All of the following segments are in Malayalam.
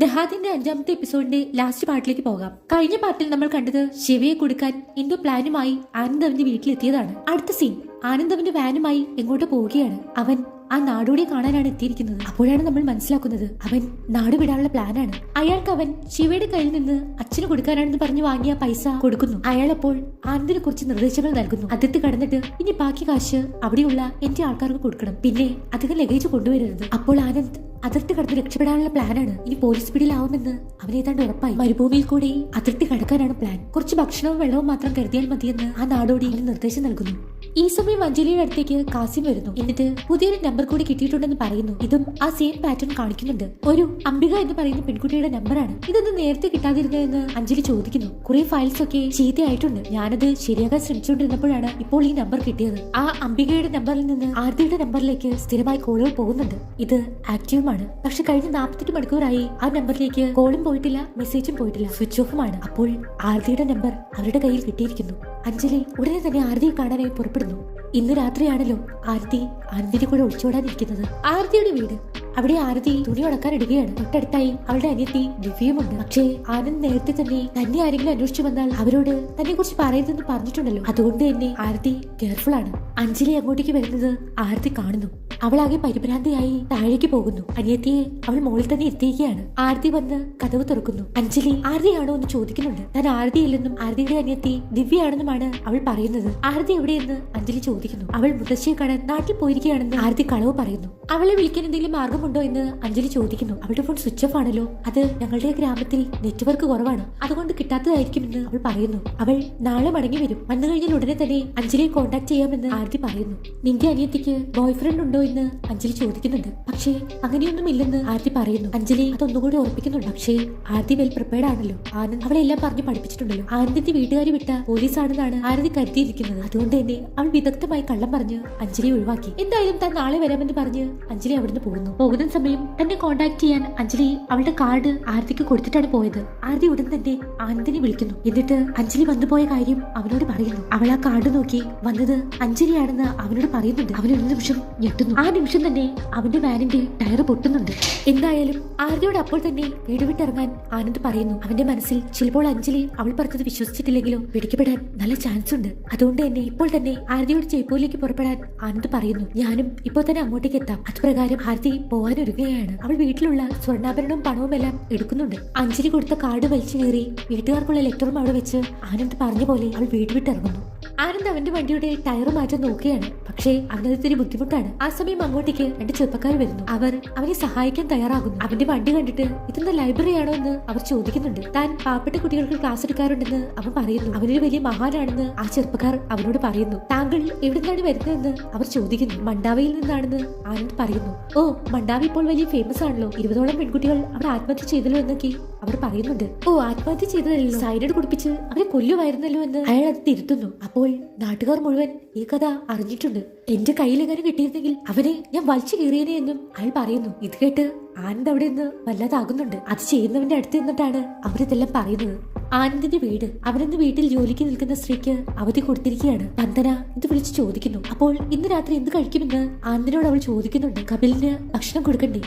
ദഹാദിന്റെ 5ാമത്തെ എപ്പിസോഡിന്റെ ലാസ്റ്റ് പാർട്ടിലേക്ക് പോകാം. കഴിഞ്ഞ പാർട്ടിൽ നമ്മൾ കണ്ടത് ശിവയെ കൊടുക്കാൻ എന്തോ പ്ലാനുമായി ആനന്ദ് അവന്റെ വീട്ടിലെത്തിയതാണ്. അടുത്ത സീൻ ആനന്ദ് അവന്റെ വാനുമായി എങ്ങോട്ട് പോവുകയാണ്. അവൻ ആ നാടോടിയെ കാണാനാണ് എത്തിയിരിക്കുന്നത്. അപ്പോഴാണ് നമ്മൾ മനസ്സിലാക്കുന്നത് അവൻ നാട് വിടാനുള്ള പ്ലാനാണ്. അയാൾക്ക് അവൻ ശിവയുടെ കയ്യിൽ നിന്ന് അച്ഛന് കൊടുക്കാനാണെന്ന് പറഞ്ഞു വാങ്ങിയ പൈസ കൊടുക്കുന്നു. അയാൾ അപ്പോൾ ആനന്ദിനെ കുറിച്ച് നിർദ്ദേശങ്ങൾ നൽകുന്നു. അതിർത്തി കടന്നിട്ട് ഇനി ബാക്കി കാശ് അവിടെയുള്ള എന്റെ ആൾക്കാർക്ക് കൊടുക്കണം, പിന്നെ അധികം ലഗേജ് കൊണ്ടുവരരുത്. അപ്പോൾ ആനന്ദ് അതിർത്തി കടന്ന് രക്ഷപ്പെടാനുള്ള പ്ലാനാണ്. ഇനി പോലീസ് പിടിയിലാവുമെന്ന് അവനേതാണ്ട് ഉറപ്പായി. മരുഭൂമിയിൽ കൂടി അതിർത്തി കടക്കാനാണ് പ്ലാൻ. കുറച്ച് ഭക്ഷണവും വെള്ളവും മാത്രം കരുതിയാൽ മതിയെന്ന് ആ നാടോടി നിർദ്ദേശം നൽകുന്നു. ഈ സമയം അഞ്ജലിയുടെ അടുത്തേക്ക് കാസിം വരുന്നു. എന്നിട്ട് പുതിയൊരു നമ്പർ കൂടി കിട്ടിയിട്ടുണ്ടെന്ന് പറയുന്നു. ഇതും ആ സെയിം പാറ്റേൺ കാണിക്കുന്നുണ്ട്. ഒരു അംബിക എന്ന് പറയുന്ന പെൺകുട്ടിയുടെ നമ്പറാണ്. ഇതൊന്നും നേരത്തെ കിട്ടാതിരുന്നതെന്ന് അഞ്ജലി ചോദിക്കുന്നു. കുറെ ഫയൽസ് ഒക്കെ ചീത്തയായിട്ടുണ്ട്. ഞാനത് ശരിയാക്കാൻ ശ്രമിച്ചുകൊണ്ടിരുന്നപ്പോഴാണ് ഇപ്പോൾ ഈ നമ്പർ കിട്ടിയത്. ആ അംബികയുടെ നമ്പറിൽ നിന്ന് ആർത്തിയുടെ നമ്പറിലേക്ക് സ്ഥിരമായി കോളുകൾ പോകുന്നുണ്ട്. ഇത് ആക്റ്റീവ്. പക്ഷെ കഴിഞ്ഞ 48 മണിക്കൂറായി ആ നമ്പറിലേക്ക് കോളും പോയിട്ടില്ല, മെസ്സേജും പോയിട്ടില്ല, സ്വിച്ച് ഓഫുമാണ്. അപ്പോൾ ആർത്തിയുടെ നമ്പർ അവരുടെ കയ്യിൽ കിട്ടിയിരിക്കുന്നു. അഞ്ജലി ഉടനെ തന്നെ ആർത്തിയെ കാണാനായി പുറപ്പെടുന്നു. ഇന്ന് രാത്രിയാണല്ലോ ആരതി ആനന്ദിന്റെ കൂടെ ഒളിച്ചോടാനിരിക്കുന്നത്. ആരതിയുടെ വീട്, അവിടെ ആരതി തുണി ഉണക്കാൻ ഇടുകയാണ്. തൊട്ടടുത്തായി അവളുടെ അനിയത്തി ദിവ്യയുമുണ്ട്. പക്ഷേ ആനന്ദ് നേരത്തെ തന്നെ ആരെങ്കിലും അന്വേഷിച്ചു വന്നാൽ അവരോട് തന്നെ കുറിച്ച് പറയരുതെന്ന് പറഞ്ഞിട്ടുണ്ടല്ലോ. അതുകൊണ്ട് തന്നെ ആരതി കെയർഫുൾ ആണ്. അഞ്ജലി അങ്ങോട്ടേക്ക് വരുന്നത് ആരതി കാണുന്നു. അവളാകെ പരിഭ്രാന്തിയായി താഴേക്ക് പോകുന്നു. അനിയത്തിയെ അവൾ മുകളിൽ തന്നെ എത്തിയിരിക്കുകയാണ്. ആരതി വന്ന് കതവ് തുറക്കുന്നു. അഞ്ജലി ആരതിയാണോ എന്ന് ചോദിക്കുന്നുണ്ട്. താൻ ആരതിയില്ലെന്നും ആരതിയുടെ അനിയത്തി ദിവ്യയാണെന്നുമാണ് അവൾ പറയുന്നത്. ആരതി എവിടെയെന്ന് അഞ്ജലി ചോദിക്കുന്നു. അവൾ മുത്തശ്ശിയെ കാണാൻ നാട്ടിൽ പോയിരിക്കുകയാണെന്ന് ആരതി കളവ് പറയുന്നു. അവളെ വിളിക്കാൻ എന്തെങ്കിലും മാർഗമുണ്ടോ എന്ന് അഞ്ജലി ചോദിക്കുന്നു. അവളുടെ ഫോൺ സ്വിച്ച് ഓഫ് ആണല്ലോ. അത് ഞങ്ങളുടെ ഗ്രാമത്തിൽ നെറ്റ്വർക്ക് കുറവാണ്, അതുകൊണ്ട് കിട്ടാത്തതായിരിക്കുമെന്ന് അവൾ പറയുന്നു. അവൾ നാളെ മടങ്ങി വരും. വന്നു കഴിഞ്ഞാൽ ഉടനെ തന്നെ അഞ്ജലിയെ കോൺടാക്ട് ചെയ്യാമെന്ന് ആരതി പറയുന്നു. നിന്റെ അനിയത്തിക്ക് ബോയ് ഫ്രണ്ട് ഉണ്ടോ എന്ന് അഞ്ജലി ചോദിക്കുന്നുണ്ട്. പക്ഷേ അങ്ങനെയൊന്നും ഇല്ലെന്ന് ആരതി പറയുന്നു. അഞ്ജലി അതൊന്നുകൂടി ഉറപ്പിക്കുന്നുണ്ട്. പക്ഷേ ആരതി വെൽ പ്രിപ്പയർഡ് ആണല്ലോ. ആനന്ദ് അവളെല്ലാം പറഞ്ഞ് പഠിപ്പിച്ചിട്ടുണ്ടല്ലോ. ആനന്ദിന്റെ വീട്ടുകാർ വിട്ട പോലീസാണെന്നാണ് ആരതി കരുതിയിരിക്കുന്നത്. അതുകൊണ്ട് തന്നെ അവൾ വിദഗ്ധമായി കള്ളം പറഞ്ഞ് അഞ്ജലിയെ ഒഴിവാക്കി. എന്തായാലും താൻ നാളെ വരാമെന്ന് പറഞ്ഞ് അഞ്ജലി അവിടുന്ന് പോകുന്ന സമയം തന്നെ കോൺടാക്ട് ചെയ്യാൻ അഞ്ജലി അവളുടെ കാർഡ് ആരതിക്ക് കൊടുത്തിട്ടാണ് പോയത്. ആരതി ഉടൻ തന്നെ ആനന്ദിനെ വിളിക്കുന്നു. എന്നിട്ട് അഞ്ജലി വന്നുപോയ കാര്യം അവനോട് പറയുന്നു. അവൾ ആ കാർഡ് നോക്കി വന്നത് അഞ്ജലിയാണെന്ന് അവനോട് പറയുന്നുണ്ട്. അവൻ ഒരു നിമിഷം ഞെട്ടുന്നു. ആ നിമിഷം തന്നെ അവന്റെ വാനിന്റെ ടയർ പൊട്ടുന്നുണ്ട്. എന്തായാലും ആരതിയോട് അപ്പോൾ തന്നെ വീട് വിട്ടിറങ്ങാൻ ആനന്ദ് പറയുന്നു. അവന്റെ മനസ്സിൽ ചിലപ്പോൾ അഞ്ജലി അവൾ പറഞ്ഞത് വിശ്വസിച്ചിട്ടില്ലെങ്കിലോ പിടിക്കപ്പെടാൻ നല്ല ചാൻസ് ഉണ്ട്. അതുകൊണ്ട് തന്നെ ഇപ്പോൾ തന്നെ ആരതിയോട് ജയ്പൂരിലേക്ക് പുറപ്പെടാൻ ആനന്ദ് പറയുന്നു. ഞാനും ഇപ്പോൾ തന്നെ അങ്ങോട്ടേക്ക് എത്താം. അതുപ്രകാരം ആരതി പോവാനൊരുങ്ങുകയാണ്. അവൾ വീട്ടിലുള്ള സ്വർണ്ണാഭരണവും പണവും എല്ലാം എടുക്കുന്നുണ്ട്. അഞ്ജലി കൊടുത്ത കാർഡ് വലിച്ചു കയറി വീട്ടുകാർക്കുള്ള ലെറ്ററും അവിടെ വെച്ച് ആനന്ദ് പറഞ്ഞ പോലെ അവൾ വീട് വിട്ടിറങ്ങുന്നു. ആനന്ദ് അവന്റെ വണ്ടിയുടെ ടയർ മാറ്റാൻ നോക്കുകയാണ്. പക്ഷേ അവനതിന് ബുദ്ധിമുട്ടാണ്. ആ സമയം അങ്ങോട്ടേക്ക് 2 ചെറുപ്പക്കാർ വരുന്നു. അവർ അവനെ സഹായിക്കാൻ തയ്യാറാകുന്നു. അവന്റെ വണ്ടി കണ്ടിട്ട് ഇതെന്താ ലൈബ്രറി ആണോ എന്ന് അവർ ചോദിക്കുന്നുണ്ട്. താൻ പാവപ്പെട്ട കുട്ടികൾക്ക് ക്ലാസ് എടുക്കാറുണ്ടെന്ന് അവൻ പറയുന്നു. അവനൊരു വലിയ മഹാനാണെന്ന് ആ ചെറുപ്പക്കാർ അവനോട് പറയുന്നു. താങ്കൾ എവിടുന്നാണ് വരുന്നതെന്ന് അവർ ചോദിക്കുന്നു. മണ്ടാവയിൽ നിന്നാണെന്ന് ആനന്ദ് പറയുന്നു. ഓ, മണ്ടാവി ഇപ്പോൾ വലിയ ഫേമസ് ആണല്ലോ. 20ഓളം പെൺകുട്ടികൾ അവിടെ ആത്മഹത്യ ചെയ്തല്ലോ എന്നൊക്കെ അവർ പറയുന്നുണ്ട്. ഓ, ആത്മഹത്യ ചെയ്തതല്ലോ, സൈനൈഡ് കുടിപ്പിച്ച് അവരെ കൊല്ലുമായിരുന്നല്ലോ എന്ന് അയാൾ അത് തിരുത്തുന്നു. അപ്പോൾ നാട്ടുകാർ മുഴുവൻ ഈ കഥ അറിഞ്ഞിട്ടുണ്ട്. എന്റെ കയ്യിലെങ്ങനെ കിട്ടിയിരുന്നെങ്കിൽ അവനെ ഞാൻ വലിച്ചു കീറിയനെ എന്നും അയാൾ പറയുന്നു. ഇത് കേട്ട് ആനന്ദ് അവിടെ നിന്ന് വല്ലാതാകുന്നുണ്ട്. അത് ചെയ്യുന്നവന്റെ അടുത്ത് നിന്നിട്ടാണ് അവരിതെല്ലാം പറയുന്നത്. ആനന്ദിന്റെ വീട്, അവനെന്ന് വീട്ടിൽ ജോലിക്ക് നിൽക്കുന്ന സ്ത്രീക്ക് അവധി കൊടുത്തിരിക്കുകയാണ്. നന്ദന ഇത് വിളിച്ച് ചോദിക്കുന്നു. അപ്പോൾ ഇന്ന് രാത്രി എന്ത് കഴിക്കുമെന്ന് ആനന്ദിനോട് അവൾ ചോദിക്കുന്നുണ്ട്. കപിലിന് ഭക്ഷണം കൊടുക്കണ്ടേ,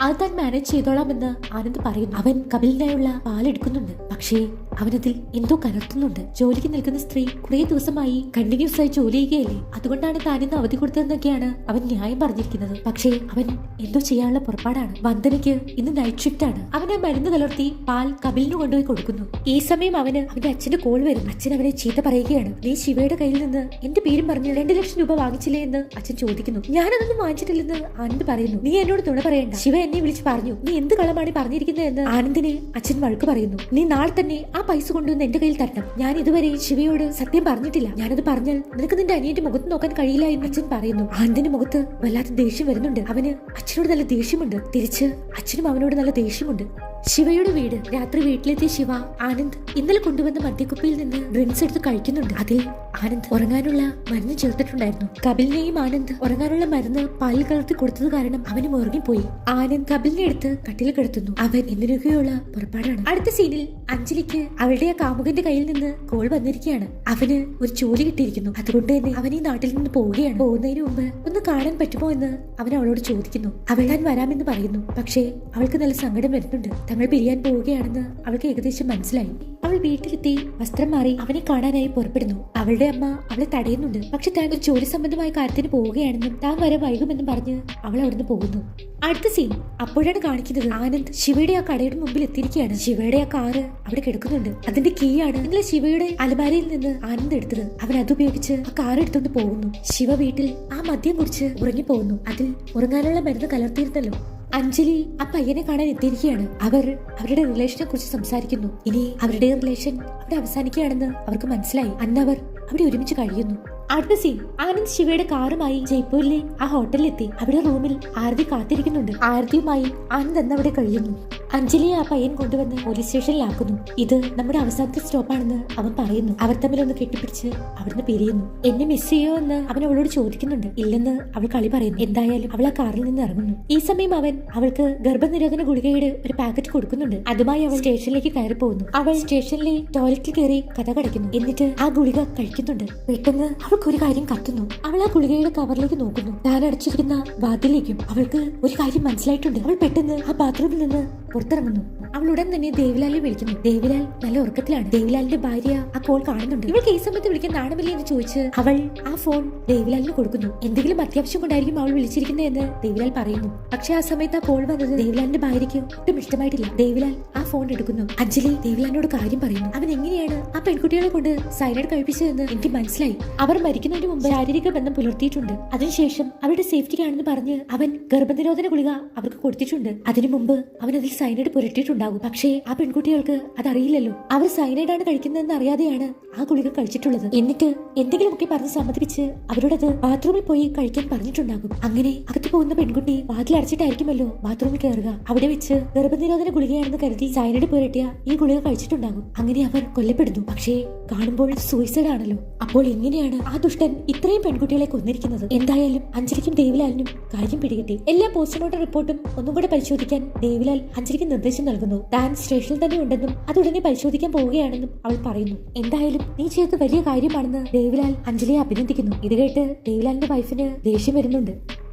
അത് താൻ മാനേജ് ചെയ്തോളാമെന്ന് ആനന്ദ് പറയുന്നു. അവൻ കപിലിനായുള്ള പാലെടുക്കുന്നുണ്ട്. പക്ഷേ അവനതിൽ എന്തോ കലർത്തുന്നുണ്ട്. ജോലിക്ക് നിൽക്കുന്ന സ്ത്രീ കുറെ ദിവസമായി കണ്ടിന്യൂസ് ആയി ജോലി ചെയ്യുകയല്ലേ, അതുകൊണ്ടാണ് താനിന്ന് അവധി കൊടുത്തതെന്നൊക്കെയാണ് അവൻ ന്യായം പറഞ്ഞിരിക്കുന്നത്. പക്ഷേ അവൻ എന്തോ ചെയ്യാനുള്ള പുറപ്പാടാണ്. വന്ദനയ്ക്ക് ഇന്ന് നൈറ്റ് ഷിഫ്റ്റ് ആണ്. അവൻ ആ മരുന്ന് കലർത്തി പാൽ കപിലിന് കൊണ്ടുപോയി കൊടുക്കുന്നു. ഈ സമയം അവന്റെ അച്ഛന്റെ കോൾ വരുന്നു. അച്ഛൻ അവനെ ചീത്ത പറയുകയാണ്. നീ ശിവയുടെ കയ്യിൽ നിന്ന് എന്റെ പേരും പറഞ്ഞ് 2 ലക്ഷം രൂപ വാങ്ങിച്ചില്ലേ എന്ന് അച്ഛൻ ചോദിക്കുന്നു. ഞാനതൊന്നും വാങ്ങിച്ചിട്ടില്ലെന്ന് ആനന്ദ് പറയുന്നു. നീ എന്നോട് തുണ പറയണ്ട, ശിവ എന്നെ വിളിച്ച് പറഞ്ഞു. നീ എന്ത് കളമാണ് പറഞ്ഞിരിക്കുന്നത് എന്ന് ആനന്ദിനെ അച്ഛൻ വഴക്ക് പറയുന്നു. നീ നാളെ തന്നെ ആ പൈസ കൊണ്ടുവന്ന് എന്റെ കയ്യിൽ തരണം. ഞാൻ ഇതുവരെ ശിവയോട് സത്യം പറഞ്ഞിട്ടില്ല. ഞാനത് പറഞ്ഞാൽ നിനക്ക് നിന്റെ അനിയന്റെ മുഖത്ത് നോക്കാൻ കഴിയില്ല എന്ന് അച്ഛൻ പറയുന്നു. ആനന്ദിന്റെ മുഖത്ത് വല്ലാത്ത ദേഷ്യം വരുന്നുണ്ട്. അവന് അച്ഛനോട് നല്ല ദേഷ്യമുണ്ട്. തിരിച്ച് അച്ഛനും അവനോട് നല്ല ദേഷ്യമുണ്ട്. ശിവയുടെ വീട്, രാത്രി വീട്ടിലെത്തിയ ശിവ ആനന്ദ് ഇന്നലെ കൊണ്ടുവന്ന മദ്യക്കുപ്പിയിൽ നിന്ന് ഡ്രിങ്ക്സ് എടുത്ത് കഴിക്കുന്നുണ്ട്. അതിൽ ആനന്ദ് ഉറങ്ങാനുള്ള മരുന്ന് ചേർത്തിട്ടുണ്ടായിരുന്നു. കപിലിനെയും ആനന്ദ് ഉറങ്ങാനുള്ള മരുന്ന് പാലിൽ കലർത്തി കൊടുത്തത് കാരണം അവനും ഉറങ്ങിപ്പോയി. ആനന്ദ് കപിലിനെ എടുത്ത് കട്ടിൽ കിടത്തുന്നു. അവൻ എന്തിനൊക്കെയുള്ള പുറപ്പാടാണ്. അടുത്ത സീനിൽ അഞ്ജലിക്ക് അവളുടെ ആ കാമുകന്റെ കയ്യിൽ നിന്ന് കോൾ വന്നിരിക്കുകയാണ്. അവന് ഒരു ജോലി കിട്ടിയിരിക്കുന്നു. അതുകൊണ്ട് തന്നെ അവൻ ഈ നാട്ടിൽ നിന്ന് പോവുകയാണ്. പോകുന്നതിന് മുമ്പ് ഒന്ന് കാണാൻ പറ്റുമോ എന്ന് അവൻ അവളോട് ചോദിക്കുന്നു. അവൾ ഞാൻ വരാമെന്ന് പറയുന്നു. പക്ഷേ അവൾക്ക് നല്ല സങ്കടം വരുന്നുണ്ട്. തങ്ങൾ പിരിയാൻ പോവുകയാണെന്ന് അവൾക്ക് ഏകദേശം മനസ്സിലായി. അവൾ വീട്ടിലെത്തി വസ്ത്രം മാറി അവനെ കാണാനായി പുറപ്പെടുന്നു. അവളുടെ അമ്മ അവളെ തടയുന്നുണ്ട്. പക്ഷെ താൻ ഒരു ജോലി സംബന്ധമായ കാര്യത്തിന് പോവുകയാണെന്നും താൻ വരെ വൈകുമെന്നും പറഞ്ഞ് അവൾ അവിടുന്ന് പോകുന്നു. അടുത്ത സീൻ അപ്പോഴാണ് കാണിക്കുന്നത് ആനന്ദ് ശിവയുടെ ആ കടയുടെ മുമ്പിൽ എത്തിയിരിക്കുകയാണ്. ശിവയുടെ ആ കാറ് അവിടെ കിടക്കുന്നുണ്ട്. അതിന്റെ കീ ആണ് ഇന്നലെ ശിവയുടെ അലമാരയിൽ നിന്ന് ആനന്ദ് എടുത്തത്. അവൻ അതുപയോഗിച്ച് ആ കാർ എടുത്തുകൊണ്ട് പോകുന്നു. ശിവ വീട്ടിൽ ആ മദ്യം കുടിച്ച് ഉറങ്ങിപ്പോകുന്നു. അതിൽ ഉറങ്ങാനുള്ള മരുന്ന് കലർത്തിയിരുന്നല്ലോ. അഞ്ജലി ആ പയ്യനെ കാണാൻ എത്തിയിരിക്കുകയാണ്. അവർ അവരുടെ റിലേഷനെ കുറിച്ച് സംസാരിക്കുന്നു. ഇനി അവരുടെ റിലേഷൻ അവിടെ അവസാനിക്കുകയാണെന്ന് അവർക്ക് മനസ്സിലായി. അന്ന് അവർ അവിടെ ഒരുമിച്ച് കഴിയുന്നു. അടുത്ത സീൻ ആനന്ദ് ശിവയുടെ കാറുമായി ജയ്പൂരിലെ ആ ഹോട്ടലിലെത്തി. അവിടെ റൂമിൽ ആരതി കാത്തിരിക്കുന്നുണ്ട്. ആരതിയുമായി ആനന്ദ് അന്ന് അവിടെ കഴിയുന്നു. അഞ്ജലിയെ ആ പയ്യൻ കൊണ്ടുവന്ന് പോലീസ് സ്റ്റേഷനിലാക്കുന്നു. ഇത് നമ്മുടെ അവസാനത്തെ സ്റ്റോപ്പാണെന്ന് അവൻ പറയുന്നു. അവർ തമ്മിലൊന്ന് കെട്ടിപ്പിടിച്ച് അവിടുന്ന് പിരിയുന്നു. എന്നെ മിസ് ചെയ്യോ എന്ന് അവൻ അവളോട് ചോദിക്കുന്നുണ്ട്. ഇല്ലെന്ന് അവൾ കളി പറയുന്നു. എന്തായാലും അവൾ ആ കാറിൽ നിന്ന് ഇറങ്ങുന്നു. ഈ സമയം അവൻ അവൾക്ക് ഗർഭനിരോധന ഗുളികയുടെ ഒരു പാക്കറ്റ് കൊടുക്കുന്നുണ്ട്. അതുമായി അവൾ സ്റ്റേഷനിലേക്ക് കയറി പോകുന്നു. അവൾ സ്റ്റേഷനിലെ ടോയ്ലറ്റിൽ കയറി കഥ കടയ്ക്കുന്നു. എന്നിട്ട് ആ ഗുളിക കഴിക്കുന്നുണ്ട്. പെട്ടെന്ന് അവൾക്ക് ഒരു കാര്യം കത്തുന്നു. അവൾ ആ ഗുളികയുടെ കവറിലേക്ക് നോക്കുന്നു. താൻ അടച്ചിരിക്കുന്ന വാതിലേക്കും അവൾക്ക് ഒരു കാര്യം മനസ്സിലായിട്ടുണ്ട്. അവൾ പെട്ടെന്ന് ആ ബാത്റൂമിൽ നിന്ന് പുറത്തിറങ്ങുന്നു. അവൾ ഉടൻ തന്നെ ദേവിലാലിനെ വിളിക്കുന്നു. ദേവിലാൽ നല്ല ഉറക്കത്തിലാണ്. ദേവിലാലിന്റെ ഭാര്യ ആ കോൾ കാണുന്നുണ്ട്. ഇവൾക്ക് ഈ സമയത്ത് വിളിക്കാൻ നാണമില്ലേ എന്ന് ചോദിച്ച് അവൾ ആ ഫോൺ ദേവിലാലിന് കൊടുക്കുന്നു. എന്തെങ്കിലും അത്യാവശ്യം കൊണ്ടായിരിക്കും അവൾ വിളിച്ചിരിക്കുന്നത് എന്ന് ദേവിലാൽ പറയുന്നു. പക്ഷെ ആ സമയത്ത് ആ കോൾ വന്നത് ദേവിലാലിന്റെ ഭാര്യയ്ക്ക് ഒട്ടും ഇഷ്ടമായിട്ടില്ല. ദേവിലാൽ ആ ഫോൺ എടുക്കുന്നു. അഞ്ജലി ദേവിലാലിനോട് കാര്യം പറയുന്നു. അവൻ എങ്ങനെയാണ് ആ പെൺകുട്ടികളെ കൊണ്ട് സൈനൈഡ് കഴിപ്പിച്ചതെന്ന് എനിക്ക് മനസ്സിലായി. അവർ മരിക്കുന്നതിന് മുമ്പ് ശാരീരിക ബന്ധം പുലർത്തിയിട്ടുണ്ട്. അതിനുശേഷം അവരുടെ സേഫ്റ്റിക്കാണെന്ന് പറഞ്ഞ് അവൻ ഗർഭനിരോധന ഗുളിക അവർക്ക് കൊടുത്തിട്ടുണ്ട്. അതിനു മുമ്പ് അവൻ അതിൽ സൈനൈഡ് പുരട്ടിയിട്ടുണ്ടാകും. പക്ഷേ ആ പെൺകുട്ടികൾക്ക് അതറിയില്ലല്ലോ. അവർ സൈനൈഡ് ആണ് കഴിക്കുന്നതെന്ന് അറിയാതെയാണ് ആ ഗുളിക കഴിച്ചിട്ടുള്ളത്. എന്നിട്ട് എന്തെങ്കിലുമൊക്കെ പറഞ്ഞ് സമ്മതിപ്പിച്ച് അവരോടത് ബാത്റൂമിൽ പോയി കഴിക്കാൻ പറഞ്ഞിട്ടുണ്ടാകും. അങ്ങനെ അകത്ത് പോകുന്ന പെൺകുട്ടി വാതിൽ അടച്ചിട്ടായിരിക്കുമല്ലോ ബാത്റൂമിൽ കയറുക. അവിടെ വെച്ച് ഗർഭനിരോധന ഗുളികയാണെന്ന് കരുതി സൈനൈഡ് പുരട്ടിയ ഈ ഗുളിക കഴിച്ചിട്ടുണ്ടാകും. അങ്ങനെ അവർ കൊല്ലപ്പെടുന്നു. പക്ഷേ കാണുമ്പോൾ സൂയിസൈഡ് ആണല്ലോ. അപ്പോൾ എങ്ങനെയാണ് ആ ദുഷ്ടൻ ഇത്രയും പെൺകുട്ടികളെ കൊന്നിരിക്കുന്നത്? എന്തായാലും അഞ്ജലിക്കും ദേവിലാലിനും കാര്യം പിടികിട്ടി. എല്ലാ പോസ്റ്റ്മോർട്ടം റിപ്പോർട്ടും ഒന്നും കൂടെ പരിശോധിക്കാൻ ദേവിലാൽ അഞ്ജലിക്ക് നിർദ്ദേശം നൽകുന്നു. താൻ സ്റ്റേഷനിൽ തന്നെ ഉണ്ടെന്നും അത് ഉടനെ പരിശോധിക്കാൻ പോവുകയാണെന്നും അവൾ പറയുന്നു. എന്തായാലും നീ ചെയ്തത് വലിയ കാര്യമാണെന്ന് ദേവിലാൽ അഞ്ജലിയെ അഭിനന്ദിക്കുന്നു. ഇത് കേട്ട് ദേവിലാലിന്റെ വൈഫിന് ദേഷ്യം വരുന്നുണ്ട്.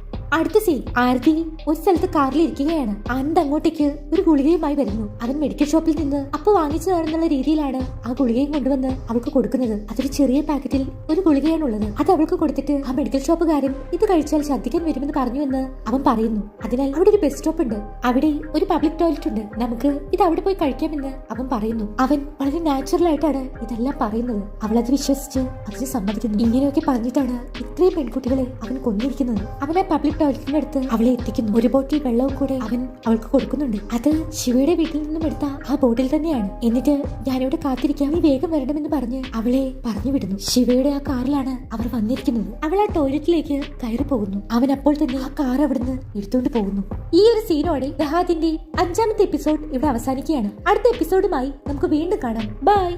അടുത്ത സീൻ ആരതി ഒരു സ്ഥലത്ത് കാറിൽ ഇരിക്കുകയാണ്. ആനന്ദ് അങ്ങോട്ടേക്ക് ഒരു ഗുളികയുമായി വരുന്നു. അവൻ മെഡിക്കൽ ഷോപ്പിൽ നിന്ന് അപ്പൊ വാങ്ങിച്ചതാണെന്നുള്ള രീതിയിലാണ് ആ ഗുളികയും കൊണ്ടുവന്ന് അവൾക്ക് കൊടുക്കുന്നത്. അതൊരു ചെറിയ പാക്കറ്റിൽ ഒരു ഗുളികയാണുള്ളത്. അത് അവൾക്ക് കൊടുത്തിട്ട് ആ മെഡിക്കൽ ഷോപ്പുകാരൻ ഇത് കഴിച്ചാൽ ഛർദ്ദിക്കാൻ വരുമെന്ന് പറഞ്ഞുവെന്ന് അവൻ പറയുന്നു. അതിനാൽ അവിടെ ഒരു ബസ് സ്റ്റോപ്പ് ഉണ്ട്. അവിടെ ഒരു പബ്ലിക് ടോയ്ലറ്റ് ഉണ്ട്. നമുക്ക് ഇത് അവിടെ പോയി കഴിക്കാമെന്ന് അവൻ പറയുന്നു. അവൻ വളരെ നാച്ചുറൽ ആയിട്ടാണ് ഇതെല്ലാം പറയുന്നത്. അവൾ അത് വിശ്വസിച്ച് അതിന് സമ്മതിക്കുന്നു. ഇങ്ങനെയൊക്കെ പറഞ്ഞിട്ടാണ് ഇത്രയും പെൺകുട്ടികളെ അവൻ കൊന്നിരിക്കുന്നത്. അവൻ ആ പബ്ലിക് ടോയ്ലറ്റിന്റെ അടുത്ത് അവളെ എത്തിക്കുന്നു. ഒരു ബോട്ടിൽ വെള്ളവും കൂടെ അവൻ അവൾക്ക് കൊടുക്കുന്നുണ്ട്. അത് ശിവയുടെ വീട്ടിൽ നിന്നും എടുത്ത ആ ബോട്ടിൽ തന്നെയാണ്. എന്നിട്ട് ഞാനിവിടെ കാത്തിരിക്കാം, നീ വേഗം വരണമെന്ന് പറഞ്ഞ് അവളെ പറഞ്ഞു വിടുന്നു. ശിവയുടെ ആ കാറിലാണ് അവർ വന്നിരിക്കുന്നത്. അവൾ ആ ടോയ്ലറ്റിലേക്ക് കയറി പോകുന്നു. അവൻ അപ്പോൾ തന്നെ ആ കാർ അവിടുന്ന് എടുത്തുകൊണ്ട് പോകുന്നു. ഈ ഒരു സീനോടെ ദഹാദിന്റെ 5ാമത്തെ എപ്പിസോഡ് ഇവിടെ അവസാനിക്കുകയാണ്. അടുത്ത എപ്പിസോഡുമായി നമുക്ക് വീണ്ടും കാണാം. ബൈ.